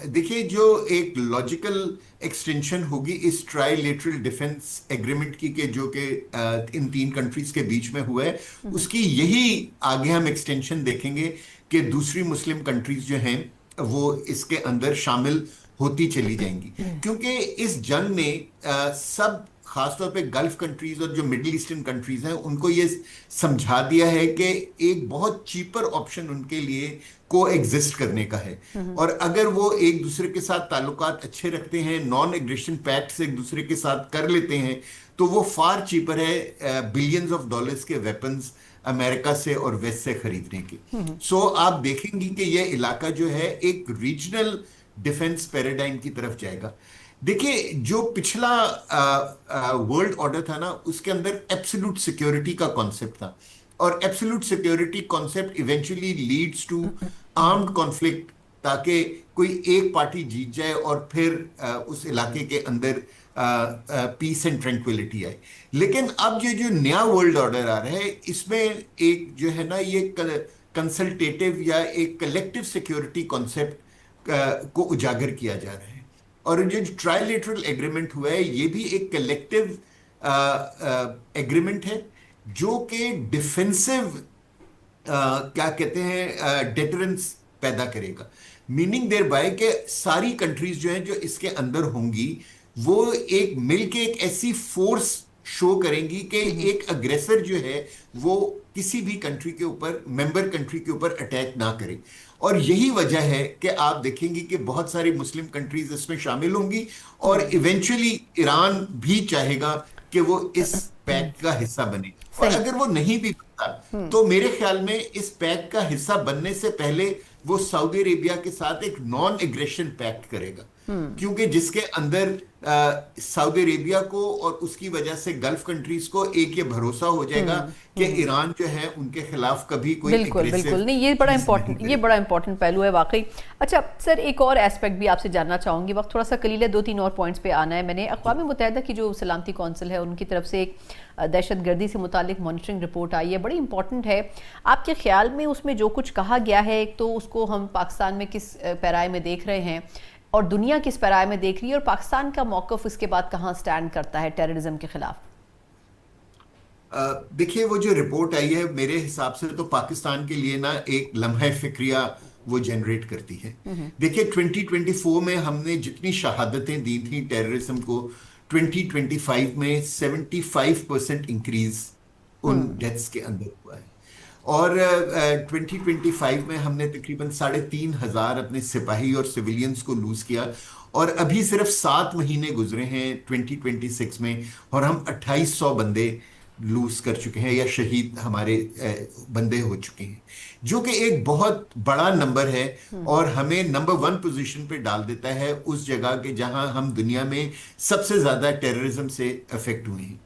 देखिए, जो एक लॉजिकल एक्सटेंशन होगी इस ट्राइलेटरल डिफेंस एग्रीमेंट की, के जो कि इन 3 कंट्रीज के बीच में हुआ है, उसकी यही आगे हम एक्सटेंशन देखेंगे कि दूसरी मुस्लिम कंट्रीज जो हैं वो इसके अंदर शामिल होती चली जाएंगी। क्योंकि इस जंग ने सब, खासतौर पे गल्फ कंट्रीज और जो मिडिल ईस्टर्न कंट्रीज हैं, उनको ये समझा दिया है कि एक बहुत चीपर ऑप्शन उनके लिए को एग्जिस्ट करने का है। और अगर वो एक दूसरे के साथ ताल्लुकात अच्छे रखते हैं, नॉन एग्रेशन पैक्ट्स एक दूसरे के साथ कर लेते हैं, तो वो फार चीपर है बिलियंस ऑफ डॉलर्स के वेपन्स अमेरिका से और वेस्ट से खरीदने की। सो आप देखेंगे कि ये इलाका जो है एक रीजनल डिफेंस पैराडाइम की तरफ जाएगा। देखिए, जो पिछला वर्ल्ड ऑर्डर था ना, उसके अंदर एब्सोल्यूट सिक्योरिटी का कॉन्सेप्ट था, और absolute security concept eventually leads to armed conflict, ताकि कोई एक पार्टी जीत जाए और फिर उस इलाके के अंदर पीस एंड ट्रैंक्विलिटी आए। लेकिन अब जो नया वर्ल्ड ऑर्डर आ रहा है, इसमें एक जो है ना ये कंसल्टेटिव या एक कलेक्टिव सिक्योरिटी कॉन्सेप्ट को उजागर किया जा रहा है। और जो ट्राइलेटरल एग्रीमेंट हुआ है, ये भी एक कलेक्टिव एग्रीमेंट है जो कि डिफेंसिव क्या कहते हैं डेटरेंस पैदा करेगा। मीनिंग देयर बाय के सारी कंट्रीज जो हैं जो इसके अंदर होंगी वो एक मिलके एक ऐसी फोर्स शो करेंगी कि एक अग्रेसर जो है वो किसी भी कंट्री के ऊपर, मेंबर कंट्री के ऊपर अटैक ना करे। और यही वजह है कि आप देखेंगे कि बहुत सारी मुस्लिम कंट्रीज इसमें शामिल होंगी और इवेंचुअली ईरान भी चाहेगा कि वो इस पैक का हिस्सा बने। और अगर वो नहीं भी बनता तो मेरे ख्याल में इस पैक का हिस्सा बनने से पहले वो सऊदी अरेबिया के साथ एक नॉन एग्रेशन पैक्ट करेगा, क्योंकि जिसके अंदर सऊदी अरेबिया को और उसकी वजह से गल्फ कंट्रीज को एक ये भरोसा हो जाएगा कि ईरान जो है उनके खिलाफ कभी कोई बिल्कुल नहीं, ये बड़ा इंपॉर्टेंट पहलू है वाकई। अच्छा सर, एक और एस्पेक्ट भी आपसे जानना चाहूंगी, वक्त थोड़ा सा कलील है, 2-3 और पॉइंट्स पे आना है। मैंने अक़वाम मुत्तहिदा की जो सलामती कौंसिल है उनकी तरफ से एक दहशतगर्दी से मुतालिक मॉनिटरिंग रिपोर्ट आई है, बड़ी इंपॉर्टेंट है। आपके ख्याल में उसमें जो कुछ कहा गया है, एक तो उसको हम पाकिस्तान में किस पैराए में देख रहे हैं और दुनिया किस पैराए में देख रही है, और पाकिस्तान का मौक़िफ़ इसके बाद कहाँ स्टैंड करता है टेररिज्म के खिलाफ? देखिए, वो जो रिपोर्ट आई है मेरे हिसाब से तो पाकिस्तान के लिए ना एक लम्हा फिक्रिया वो जनरेट करती है। देखिए 2024 में हमने जितनी शहादतें दी थी टेररिज्म को, 2025 में 75% इंक्रीज उन डेथ्स के अंदर हुआ है। और 2025 में हमने तकरीबन 3,500 अपने सिपाही और सिविलियंस को लूज किया, और अभी सिर्फ 7 महीने गुजरे हैं 2026 में और हम 2800 बंदे लूज कर चुके हैं या शहीद हमारे बंदे हो चुके हैं, जो कि एक बहुत बड़ा नंबर है और हमें नंबर 1 पोजीशन पे डाल देता है उस जगह के जहां हम दुनिया में सबसे ज्यादा टेररिज्म से अफेक्ट हुए हैं।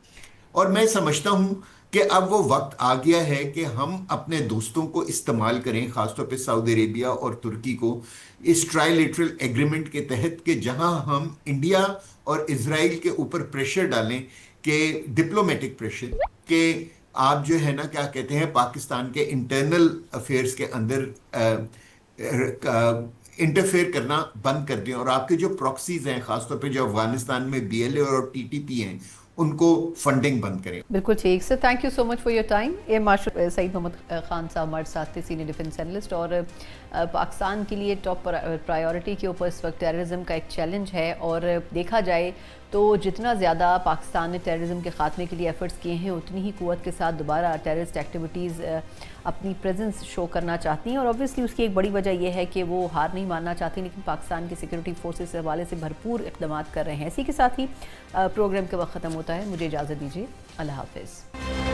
और मैं समझता हूं कि अब वो वक्त आ गया है कि हम अपने दोस्तों को इस्तेमाल करें, खासतौर पे सऊदी अरेबिया और तुर्की को, इस ट्राइलेटरल एग्रीमेंट के तहत कि जहां हम इंडिया और इजराइल के ऊपर प्रेशर डालें कि डिप्लोमेटिक प्रेशर कि आप जो है ना क्या कहते हैं पाकिस्तान के इंटरनल अफेयर्स के अंदर इंटरफेयर करना बंद कर दें, और आपके जो प्रॉक्सीज हैं खासतौर पे जो अफगानिस्तान में BLA और TTP हैं उनको फंडिंग बंद करें। बिल्कुल ठीक sir, thank you so much for your time. Air marshal Saeed Mohammad Khan साहब हमारे साथ थे, सीनियर डिफेंस एनालिस्ट, और पाकिस्तान के लिए टॉप प्रायोरिटी के ऊपर इस वक्त टेररिज्म का एक चैलेंज है, और देखा जाए तो जितना ज़्यादा पाकिस्तान ने टेररिज्म के ख़ात्मे के लिए एफर्ट्स किए हैं उतनी ही क़ुव्वत के साथ दोबारा टेररिस्ट एक्टिविटीज़ अपनी प्रेजेंस शो करना चाहती हैं, और ऑब्वियसली उसकी एक बड़ी वजह यह है कि वो हार नहीं मानना चाहती, लेकिन पाकिस्तान की सिक्योरिटी फोर्सेस के हवाले से भरपूर इक़दाम कर रहे हैं। इसी के साथ ही प्रोग्राम का वक्त ख़त्म होता है, मुझे इजाज़त दीजिए, अल्लाह हाफ़िज़।